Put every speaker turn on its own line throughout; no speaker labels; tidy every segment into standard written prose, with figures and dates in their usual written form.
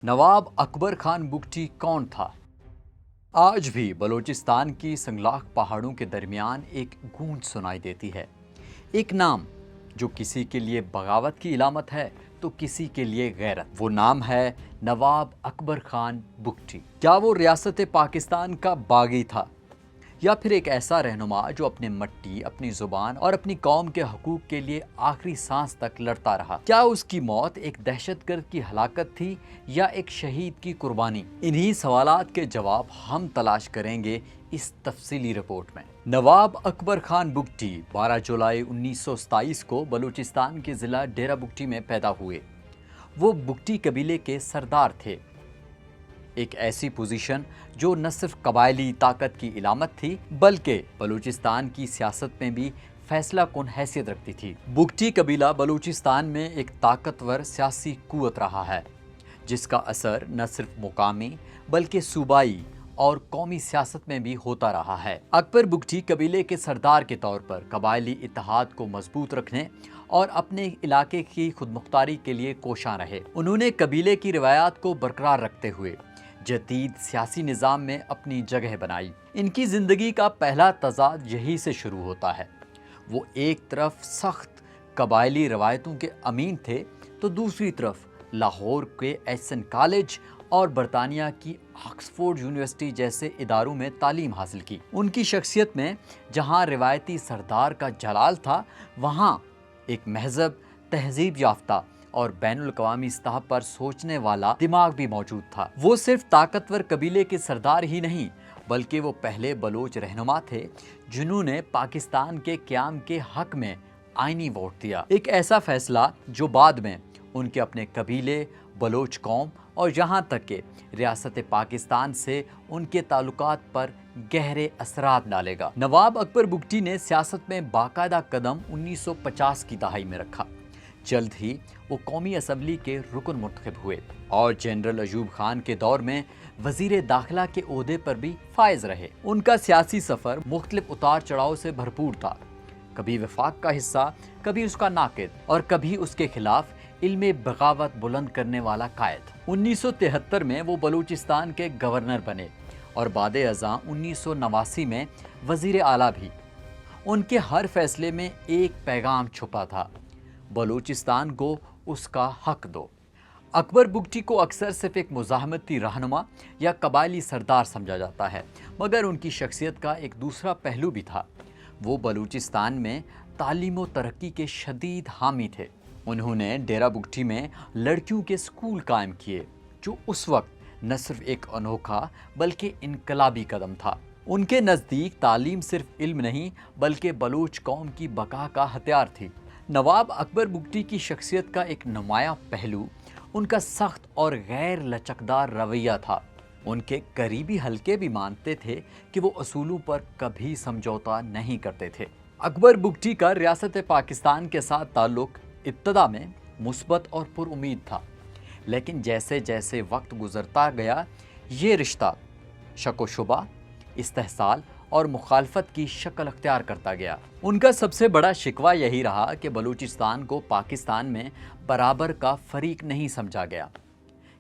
नवाब अकबर खान बुगटी कौन था? आज भी बलूचिस्तान की संगलाख पहाड़ों के दरमियान एक गूंज सुनाई देती है। एक नाम जो किसी के लिए बगावत की इलामत है तो किसी के लिए गैरत। वो नाम है नवाब अकबर खान बुगटी। क्या वो रियासत पाकिस्तान का बागी था या फिर एक ऐसा रहनुमा जो अपने मट्टी, अपनी जुबान और अपनी कौम के हकूक के लिए आखिरी सांस तक लड़ता रहा? क्या उसकी मौत एक दहशतगर्द की हलाकत थी या एक शहीद की कुर्बानी? इन्हीं सवालात के जवाब हम तलाश करेंगे इस तफसीली रिपोर्ट में। नवाब अकबर खान बुगटी 12 जुलाई 1927 को बलूचिस्तान के जिला डेरा बुगटी में पैदा हुए। वो बुगटी कबीले के सरदार थे, एक ऐसी पोजीशन जो न सिर्फ कबायली ताकत की इलामत थी बल्कि बलूचिस्तान की सियासत में भी फैसला कुन हैसियत रखती थी। बुगटी कबीला बलूचिस्तान में एक ताकतवर सियासी कुव्वत रहा है जिसका असर न सिर्फ मुकामी बल्कि सूबाई और कौमी सियासत में भी होता रहा है। अकबर बुगटी कबीले के सरदार के तौर पर कबायली इत्तेहाद को मजबूत रखने और अपने इलाके की खुदमुख्तारी के लिए कोशां रहे। उन्होंने कबीले की रिवायात को बरकरार रखते हुए जदीद सियासी निज़ाम में अपनी जगह बनाई। इनकी ज़िंदगी का पहला तज़ाद यही से शुरू होता है। वो एक तरफ सख्त कबायली रवायतों के अमीन थे तो दूसरी तरफ लाहौर के एसन कॉलेज और बरतानिया की ऑक्सफोर्ड यूनिवर्सिटी जैसे इदारों में तालीम हासिल की। उनकी शख्सियत में जहाँ रिवायती सरदार का जलाल था, वहाँ एक महजब, तहजीब याफ्ता और बैनुल-अक़वामी सतह पर सोचने वाला दिमाग भी मौजूद था। वो सिर्फ ताकतवर कबीले के सरदार ही नहीं बल्कि वो पहले बलोच रहनुमा थे जिन्होंने पाकिस्तान के क़याम के हक में आईनी वोट दिया। एक ऐसा फैसला जो बाद में उनके अपने कबीले, बलोच कौम और यहाँ तक के रियासत पाकिस्तान से उनके ताल्लुकात पर गहरे असरात डालेगा। नवाब अकबर बुगटी ने सियासत में बाकायदा कदम 1950 की दहाई में रखा। जल्द ही वो कौमी असम्बली के रुकन मुंतखब हुए और जनरल अयूब खान के दौर में वजीर दाखिला के ओहदे पर भी फायज रहे। उनका सियासी सफ़र मुख्तलिफ उतार चढ़ाव से भरपूर था, कभी वफाक का हिस्सा, कभी उसका नाकिद और कभी उसके खिलाफ इल्मे बगावत बुलंद करने वाला कायद। 1973 में वो बलूचिस्तान के गवर्नर बने और बादे अज़ां 1989 में वजीर आला भी। उनके हर फैसले में एक पैगाम छुपा था, बलूचिस्तान को उसका हक दो। अकबर बुगटी को अक्सर सिर्फ एक मुज़ाहमती रहनुमा या कबायली सरदार समझा जाता है, मगर उनकी शख्सियत का एक दूसरा पहलू भी था। वो बलूचिस्तान में तालीम व तरक्की के शदीद हामी थे। उन्होंने डेरा बुगटी में लड़कियों के स्कूल कायम किए जो उस वक्त न सिर्फ एक अनोखा बल्कि इनकलाबी कदम था। उनके नज़दीक तालीम सिर्फ इल्म नहीं बल्कि बलूच कौम की बका का हथियार थी। नवाब अकबर बुगटी की शख्सियत का एक नुमाया पहलू उनका सख्त और गैर लचकदार रवैया था। उनके करीबी हल्के भी मानते थे कि वो असूलों पर कभी समझौता नहीं करते थे। अकबर बुगटी का रियासत पाकिस्तान के साथ ताल्लुक इब्तदा में मुस्बत और पुरुमीद था, लेकिन जैसे जैसे वक्त गुजरता गया ये रिश्ता शक व शुबा, इस्तेहसाल और मुखालफत की शक्ल अख्तियार करता गया। उनका सबसे बड़ा शिकवा यही रहा कि बलूचिस्तान को पाकिस्तान में बराबर का फरीक नहीं समझा गया।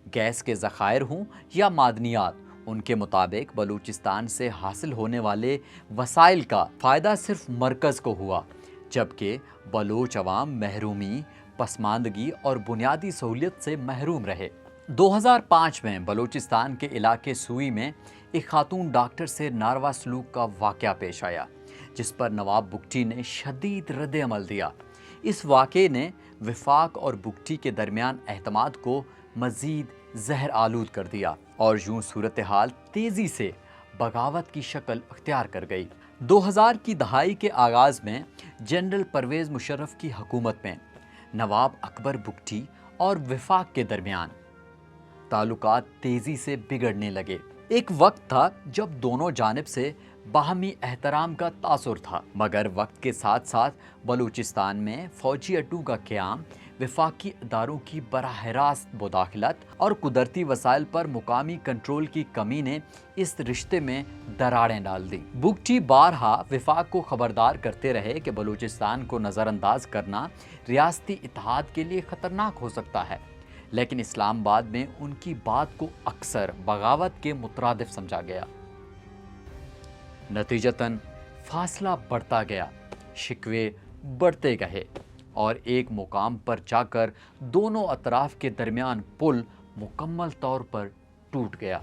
गैस के ज़खायर हों या मादनियात, उनके मुताबिक बलूचिस्तान से हासिल होने वाले वसाइल का फ़ायदा सिर्फ मरकज़ को हुआ, जबकि बलूच अवाम महरूमी, पसमानदगी और बुनियादी सहूलियत से महरूम रहे। 2005 में बलूचिस्तान के इलाके सूई में एक खातून डॉक्टर से नारवा सलूक का वाक़या पेश आया जिस पर नवाब बुगटी ने शदीद रद्द अमल दिया। इस वाक़े ने वफाक और बुगटी के दरमियान एतमाद को मज़ीद जहर आलूद कर दिया और यूं सूरत हाल तेज़ी से बगावत की शक्ल अख्तियार कर गई। 2000 की दहाई के आगाज़ में जनरल परवेज़ मुशर्रफ की हुकूमत में नवाब अकबर बुगटी और वफाक के दरमियान ताल्लुकात तेज़ी से बिगड़ने लगे। एक वक्त था जब दोनों जानिब से बाहमी एहतराम का तासुर था, मगर वक्त के साथ साथ बलूचिस्तान में फ़ौजी अड्डों का क़याम, वफाकी इदारों की बराह रास्त मुदाखलत और कुदरती वसाइल पर मुकामी कंट्रोल की कमी ने इस रिश्ते में दरारें डाल दी। बुगटी बारहा वफाक को खबरदार करते रहे कि बलूचिस्तान को नज़रअंदाज करना रियासती इत्तेहाद के लिए ख़तरनाक हो सकता है, लेकिन इस्लामाबाद में उनकी बात को अक्सर बगावत के मुतरादिफ समझा गया। नतीजतन फासला बढ़ता गया, शिकवे बढ़ते गए और एक मुकाम पर जाकर दोनों अतराफ के दरमियान पुल मुकम्मल तौर पर टूट गया।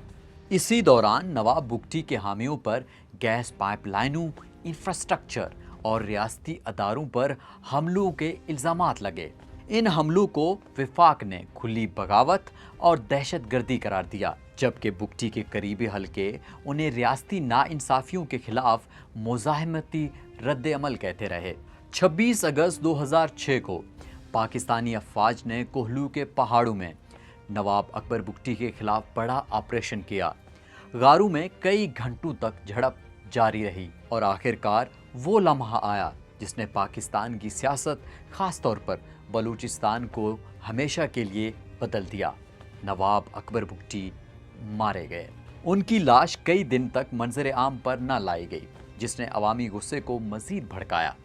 इसी दौरान नवाब बुगटी के हामियों पर गैस पाइपलाइनों, इंफ्रास्ट्रक्चर और रियासती अदारों पर हमलों के इल्ज़ामात लगे। इन हमलों को विफाक ने खुली बगावत और दहशतगर्दी करार दिया, जबकि बुगटी के करीबी हलके उन्हें रियासती नाइंसाफियों के खिलाफ मुज़ाहमती रद्द अमल कहते रहे। 26 अगस्त 2006 को पाकिस्तानी अफवाज ने कोहलू के पहाड़ों में नवाब अकबर बुगटी के खिलाफ बड़ा ऑपरेशन किया। गारों में कई घंटों तक झड़प जारी रही और आखिरकार वो लम्हा आया जिसने पाकिस्तान की सियासत, खास तौर पर बलूचिस्तान को हमेशा के लिए बदल दिया। नवाब अकबर बुगटी मारे गए। उनकी लाश कई दिन तक मंजर आम पर न लाई गई, जिसने अवामी गुस्से को मजीद भड़काया।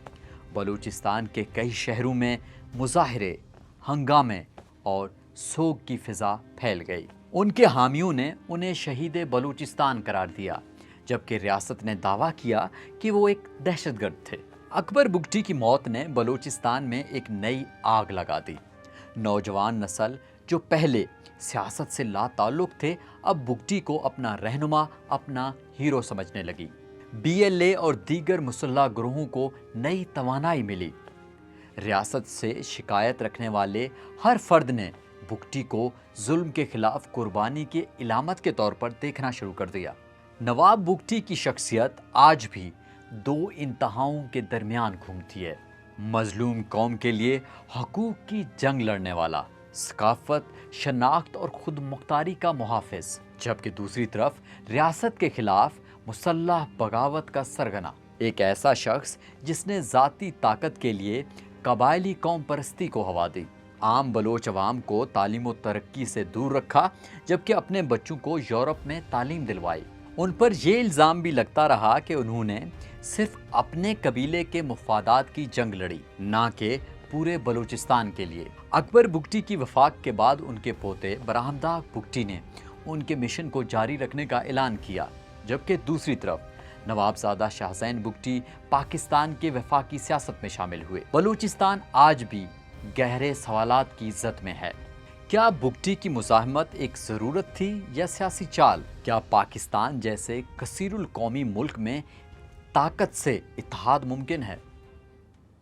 बलूचिस्तान के कई शहरों में मुजाहरे, हंगामे और सोग की फिजा फैल गई। उनके हामियों ने उन्हें शहीद बलूचिस्तान करार दिया, जबकि रियासत ने दावा किया कि वो एक दहशतगर्द थे। अकबर बुगटी की मौत ने बलूचिस्तान में एक नई आग लगा दी। नौजवान नस्ल जो पहले सियासत से लाताल्लुक थे, अब बुगटी को अपना रहनुमा, अपना हीरो समझने लगी। BLA और दीगर मुसल्लह ग्रोहों को नई तवानाई मिली। रियासत से शिकायत रखने वाले हर फर्द ने बुगटी को जुल्म के खिलाफ कुर्बानी की इलामत के तौर पर देखना शुरू कर दिया। नवाब बुगटी की शख्सियत आज भी दो इंतहाओं के दरमियान घूमती है। मजलूम कौम के लिए हकूक की जंग लड़ने वाला, सकाफत, शनाख्त और खुद मुख्तारी का मुहाफिज, जबकि दूसरी तरफ रियासत के खिलाफ मुसल्लह बगावत का सरगना। एक ऐसा शख्स जिसने ज़ाती ताकत के लिए कबायली कौम परस्ती को हवा दी, आम बलोच अवाम को तालीम व तरक्की से दूर रखा, जबकि अपने बच्चों को यूरोप में तालीम दिलवाई। उन पर यह इल्ज़ाम भी लगता रहा कि उन्होंने सिर्फ अपने कबीले के मुफादात की जंग लड़ी, ना कि पूरे बलूचिस्तान के लिए। अकबर बुगटी की वफात के बाद उनके पोते बराहमदाग बुगटी ने उनके मिशन को जारी रखने का ऐलान किया, जबकि दूसरी तरफ नवाबजादा शाहजैन बुगटी पाकिस्तान के वफाकी सियासत में शामिल हुए। बलूचिस्तान आज भी गहरे सवालात की इज्जत में है। क्या बुगटी की मुज़ाहमत एक ज़रूरत थी या सियासी चाल? क्या पाकिस्तान जैसे कसीरुल कौमी मुल्क में ताकत से इत्तेहाद मुमकिन है?